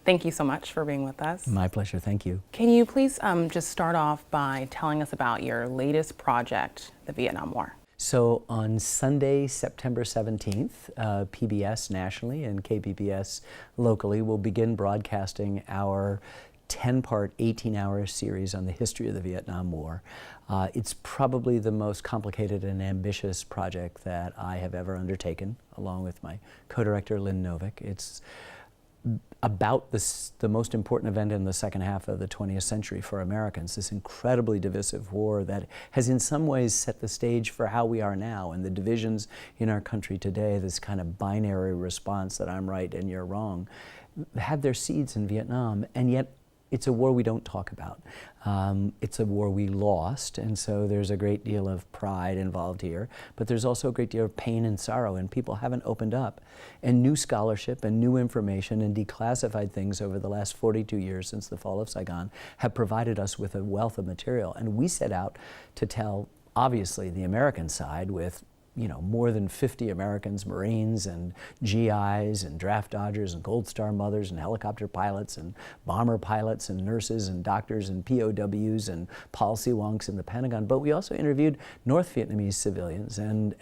Thank you so much for being with us. My pleasure, thank you. Can you please just start off by telling us about your latest project, the Vietnam War? So on Sunday, September 17th, PBS nationally and KPBS locally will begin broadcasting our 10-part, 18-hour series on the history of the Vietnam War. It's probably the most complicated and ambitious project that I have ever undertaken, along with my co-director, Lynn Novick. It's about the most important event in the second half of the 20th century for Americans, this incredibly divisive war that has in some ways set the stage for how we are now, and the divisions in our country today, this kind of binary response that I'm right and you're wrong, had their seeds in Vietnam, and yet it's a war we don't talk about. It's a war we lost, and so there's a great deal of pride involved here, but there's also a great deal of pain and sorrow, and people haven't opened up. And new scholarship and new information and declassified things over the last 42 years since the fall of Saigon have provided us with a wealth of material, and we set out to tell, obviously, the American side with more than 50 Americans, Marines and GIs and draft dodgers and Gold Star mothers and helicopter pilots and bomber pilots and nurses and doctors and POWs and policy wonks in the Pentagon. But we also interviewed North Vietnamese civilians and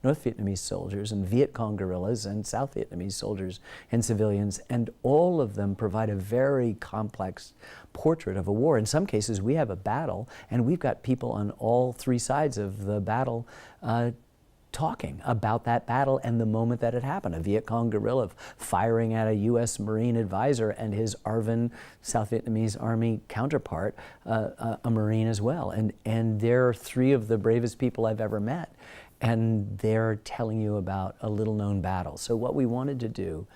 North Vietnamese soldiers and Viet Cong guerrillas and South Vietnamese soldiers and civilians, and all of them provide a very complex portrait of a war. In some cases, we have a battle, and we've got people on all three sides of the battle talking about that battle and the moment that it happened. A Viet Cong guerrilla firing at a U.S. Marine advisor and his ARVN, South Vietnamese Army counterpart, a Marine as well. And they're three of the bravest people I've ever met. And they're telling you about a little-known battle. So what we wanted to do,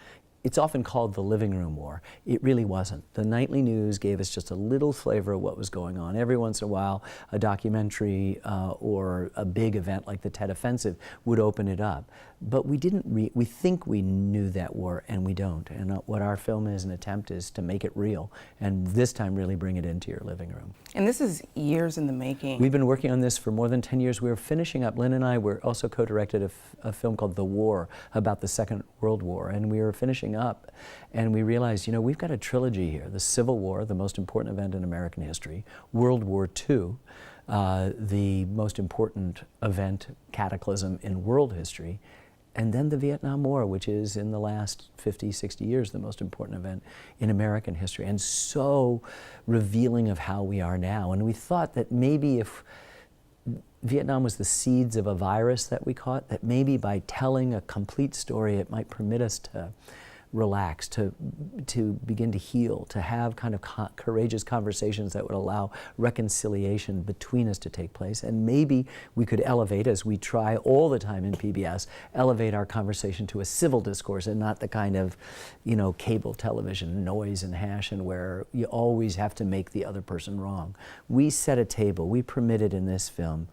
it's often called the living room war. It really wasn't. The nightly news gave us just a little flavor of what was going on. Every once in a while, a documentary or a big event like the Tet Offensive would open it up. But we didn't, we think we knew that war, and we don't. And what our film is an attempt is to make it real, and this time really bring it into your living room. And this is years in the making. We've been working on this for more than 10 years. We were finishing up, Lynn and I were also co-directed a film called The War, about the Second World War, and we were finishing up, and we realized, we've got a trilogy here: the Civil War, the most important event in American history; World War II, the most important event, cataclysm in world history; and then the Vietnam War, which is in the last 50, 60 years the most important event in American history, and so revealing of how we are now. And we thought that maybe if Vietnam was the seeds of a virus that we caught, that maybe by telling a complete story it might permit us to relax, to begin to heal, to have kind of courageous conversations that would allow reconciliation between us to take place. And maybe we could elevate, as we try all the time in PBS, elevate our conversation to a civil discourse and not the kind of, cable television noise and hash and where you always have to make the other person wrong. We set a table. We permitted in this film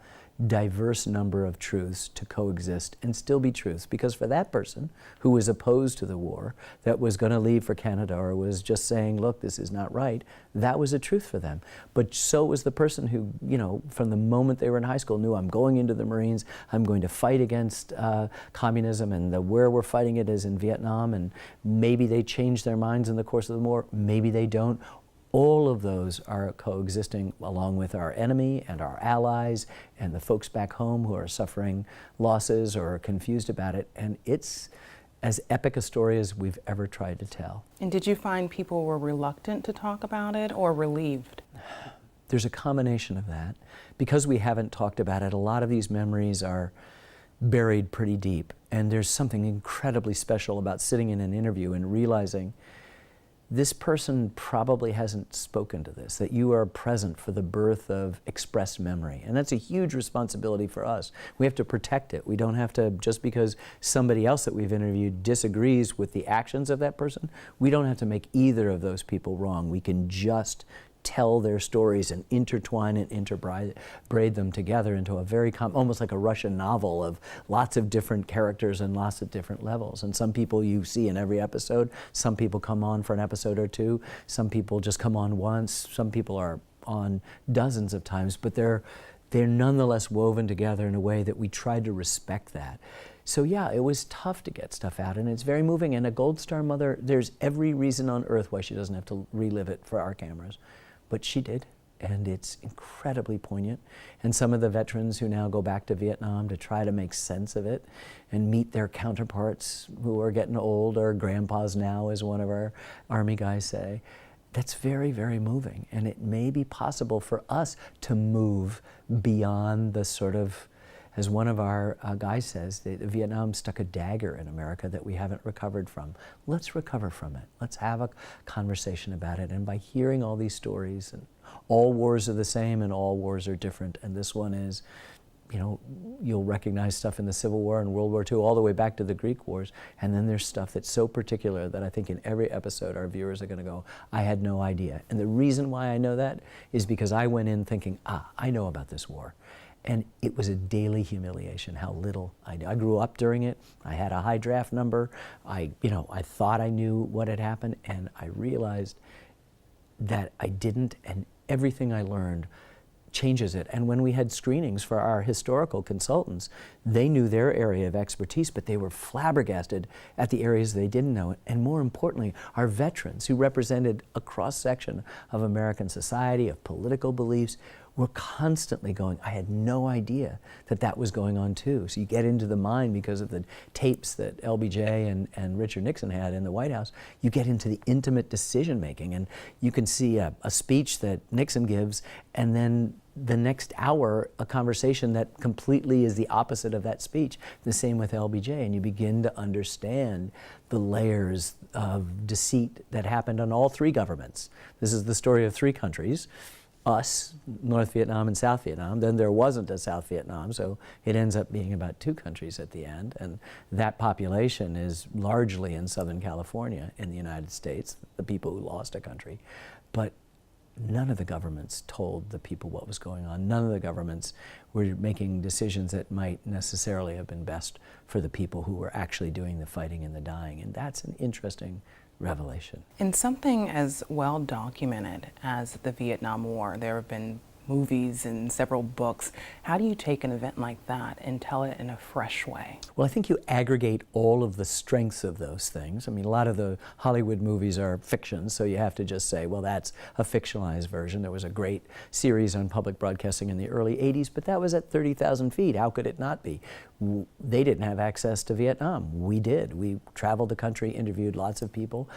diverse number of truths to coexist and still be truths, because for that person who was opposed to the war, that was going to leave for Canada or was just saying, look, this is not right, that was a truth for them. But so was the person who, from the moment they were in high school knew, I'm going into the Marines, I'm going to fight against communism, and where we're fighting it is in Vietnam, and maybe they change their minds in the course of the war, maybe they don't. All of those are coexisting along with our enemy and our allies and the folks back home who are suffering losses or are confused about it. And it's as epic a story as we've ever tried to tell. And did you find people were reluctant to talk about it or relieved? There's a combination of that. Because we haven't talked about it, a lot of these memories are buried pretty deep. And there's something incredibly special about sitting in an interview and realizing this person probably hasn't spoken to this, that you are present for the birth of expressed memory. And that's a huge responsibility for us. We have to protect it. We don't have to, just because somebody else that we've interviewed disagrees with the actions of that person, we don't have to make either of those people wrong. We can just tell their stories and intertwine and interbraid them together into a very, almost like a Russian novel of lots of different characters and lots of different levels. And some people you see in every episode, some people come on for an episode or two, some people just come on once, some people are on dozens of times, but they're nonetheless woven together in a way that we try to respect that. So yeah, it was tough to get stuff out, and it's very moving. And a Gold Star mother, there's every reason on earth why she doesn't have to relive it for our cameras, but she did, and it's incredibly poignant. And some of the veterans who now go back to Vietnam to try to make sense of it and meet their counterparts who are getting old, or grandpas now, as one of our Army guys say, that's very, very moving. And it may be possible for us to move beyond the sort of, as one of our guys says, Vietnam stuck a dagger in America that we haven't recovered from. Let's recover from it. Let's have a conversation about it. And by hearing all these stories, and all wars are the same and all wars are different, and this one is, you know, you'll recognize stuff in the Civil War and World War II all the way back to the Greek Wars, and then there's stuff that's so particular that I think in every episode our viewers are going to go, I had no idea. And the reason why I know that is because I went in thinking, I know about this war. And it was a daily humiliation how little I knew. I grew up during it. I had a high draft number. I thought I knew what had happened, and I realized that I didn't, and everything I learned changes it. And when we had screenings for our historical consultants, they knew their area of expertise, but they were flabbergasted at the areas they didn't know. And more importantly, our veterans, who represented a cross-section of American society, of political beliefs, were constantly going, I had no idea that that was going on too. So you get into the mind, because of the tapes that LBJ and Richard Nixon had in the White House, you get into the intimate decision making, and you can see a speech that Nixon gives, and then the next hour a conversation that completely is the opposite of that speech. The same with LBJ, and you begin to understand the layers of deceit that happened on all three governments. This is the story of three countries. Us, North Vietnam and South Vietnam. Then there wasn't a South Vietnam, so it ends up being about two countries at the end, and that population is largely in Southern California in the United States, the people who lost a country. But none of the governments told the people what was going on. None of the governments were making decisions that might necessarily have been best for the people who were actually doing the fighting and the dying, and that's an interesting revelation. In something as well documented as the Vietnam War, there have been movies and several books. How do you take an event like that and tell it in a fresh way? Well, I think you aggregate all of the strengths of those things. I mean, a lot of the Hollywood movies are fiction, so you have to just say, well, that's a fictionalized version. There was a great series on public broadcasting in the early 80s, but that was at 30,000 feet. How could it not be? They didn't have access to Vietnam. We did. We traveled the country, interviewed lots of people,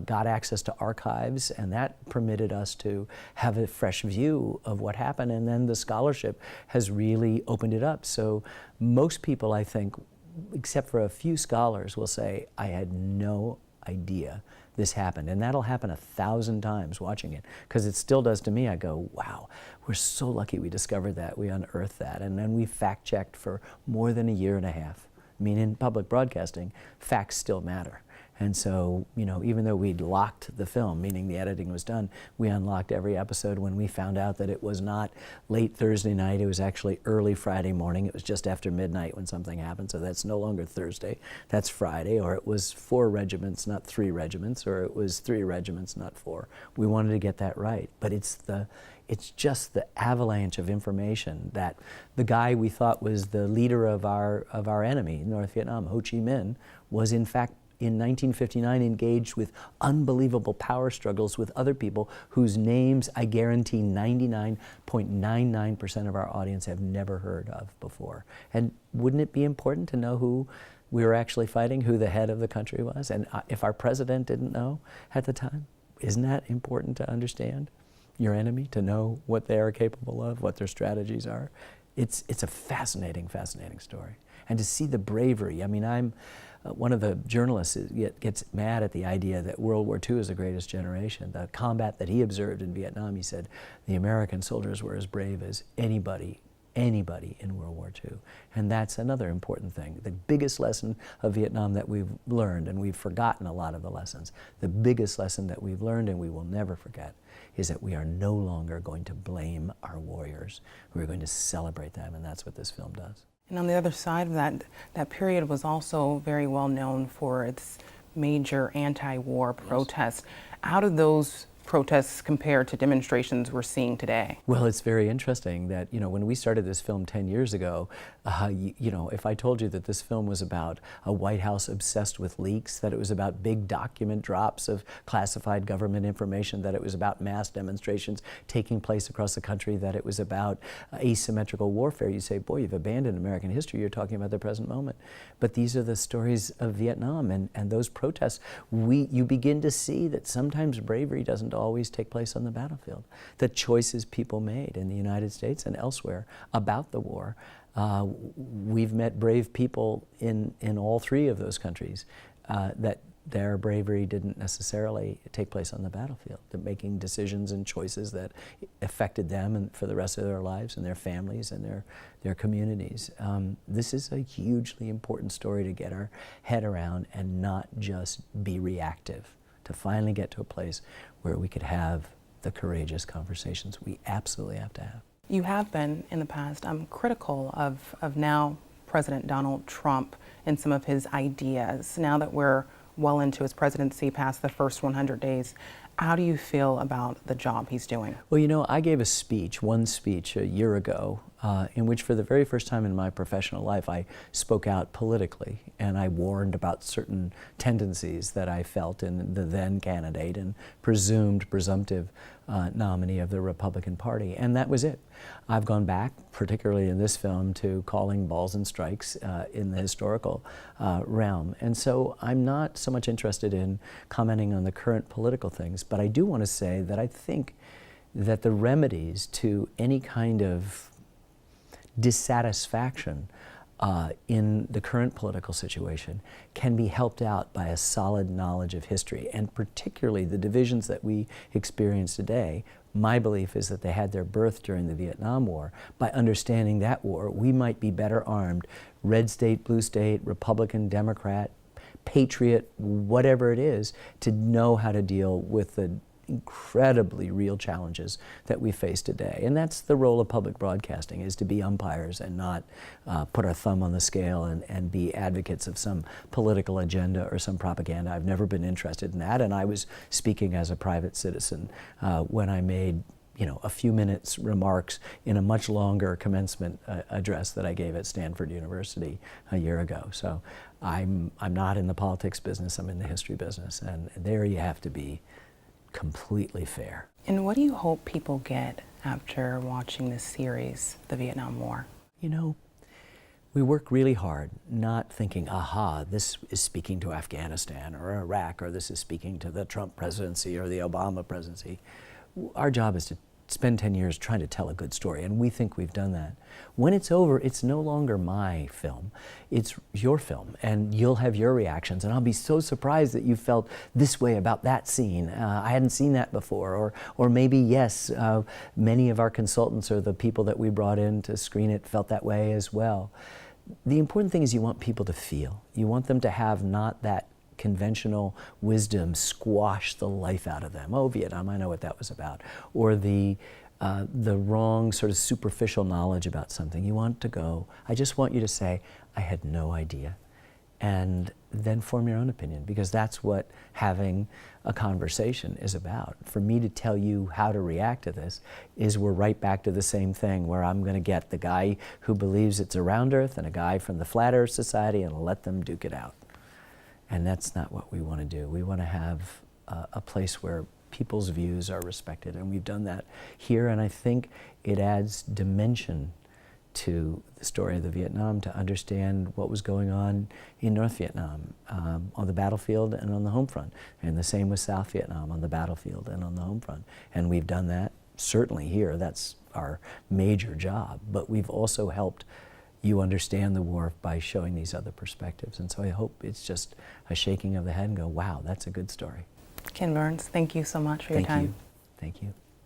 got access to archives, and that permitted us to have a fresh view of what happened, and then the scholarship has really opened it up. So most people, I think, except for a few scholars, will say, I had no idea this happened. And that'll happen 1,000 times watching it, because it still does to me. I go, wow, we're so lucky we discovered that, we unearthed that, and then we fact-checked for more than a year and a half. I mean, in public broadcasting, facts still matter. And so, you know, even though we'd locked the film, meaning the editing was done, we unlocked every episode when we found out that it was not late Thursday night, it was actually early Friday morning. It was just after midnight when something happened, so that's no longer Thursday, that's Friday. Or it was 4 regiments, not 3 regiments, or it was 3 regiments, not 4. We wanted to get that right, but it's just the avalanche of information that the guy we thought was the leader of our enemy, North Vietnam, Ho Chi Minh, was in fact in 1959 engaged with unbelievable power struggles with other people whose names I guarantee 99.99% of our audience have never heard of before. And wouldn't it be important to know who we were actually fighting, who the head of the country was? And if our president didn't know at the time, isn't that important to understand your enemy, to know what they are capable of, what their strategies are? It's a fascinating, fascinating story. And to see the bravery, I mean, I'm one of the journalists gets mad at the idea that World War II is the greatest generation. The combat that he observed in Vietnam, he said, the American soldiers were as brave as anybody in World War II. And that's another important thing. The biggest lesson of Vietnam that we've learned, and we've forgotten a lot of the lessons, the biggest lesson that we've learned and we will never forget, is that we are no longer going to blame our warriors. We're going to celebrate them, and that's what this film does. And on the other side of that, that period was also very well known for its major anti-war protests. How do those protests compared to demonstrations we're seeing today? Well, it's very interesting that, when we started this film 10 years ago, if I told you that this film was about a White House obsessed with leaks, that it was about big document drops of classified government information, that it was about mass demonstrations taking place across the country, that it was about asymmetrical warfare, you say, boy, you've abandoned American history, you're talking about the present moment. But these are the stories of Vietnam, and those protests, you begin to see that sometimes bravery doesn't always take place on the battlefield. The choices people made in the United States and elsewhere about the war. We've met brave people in all three of those countries that their bravery didn't necessarily take place on the battlefield. They're making decisions and choices that affected them and for the rest of their lives and their families and their communities. This is a hugely important story to get our head around and not just be reactive, to finally get to a place where we could have the courageous conversations we absolutely have to have. You have been, in the past, critical of now President Donald Trump and some of his ideas. Now that we're well into his presidency, past the first 100 days, how do you feel about the job he's doing? Well, I gave one speech a year ago in which for the very first time in my professional life I spoke out politically, and I warned about certain tendencies that I felt in the then candidate and presumptive nominee of the Republican Party, and that was it. I've gone back, particularly in this film, to calling balls and strikes in the historical realm, and so I'm not so much interested in commenting on the current political things, but I do want to say that I think that the remedies to any kind of dissatisfaction in the current political situation can be helped out by a solid knowledge of history, and particularly the divisions that we experience today. My belief is that they had their birth during the Vietnam War. By understanding that war, we might be better armed, red state, blue state, Republican, Democrat, patriot, whatever it is, to know how to deal with the incredibly real challenges that we face today. And that's the role of public broadcasting, is to be umpires and not put our thumb on the scale and be advocates of some political agenda or some propaganda. I've never been interested in that, and I was speaking as a private citizen when I made a few minutes remarks in a much longer commencement address that I gave at Stanford University a year ago. So I'm not in the politics business, I'm in the history business, and there you have to be completely fair. And what do you hope people get after watching this series, The Vietnam War? We work really hard, not thinking, aha, this is speaking to Afghanistan or Iraq, or this is speaking to the Trump presidency or the Obama presidency. Our job is to spend 10 years trying to tell a good story, and we think we've done that. When it's over, it's no longer my film, it's your film, and you'll have your reactions, and I'll be so surprised that you felt this way about that scene. I hadn't seen that before, or maybe, yes, many of our consultants or the people that we brought in to screen it felt that way as well. The important thing is you want people to feel. You want them to have not that conventional wisdom squash the life out of them. Oh, Vietnam, I know what that was about. Or the wrong sort of superficial knowledge about something. You want to go, I just want you to say, I had no idea. And then form your own opinion, because that's what having a conversation is about. For me to tell you how to react to this is we're right back to the same thing, where I'm going to get the guy who believes it's a round earth and a guy from the Flat Earth Society and let them duke it out. And that's not what we want to do. We want to have a place where people's views are respected, and we've done that here, and I think it adds dimension to the story of the Vietnam, to understand what was going on in North Vietnam on the battlefield and on the home front, and the same with South Vietnam on the battlefield and on the home front. And we've done that certainly here. That's our major job, but we've also helped you understand the war by showing these other perspectives. And so I hope it's just a shaking of the head and go, wow, that's a good story. Ken Burns, thank you so much for your time. Thank you.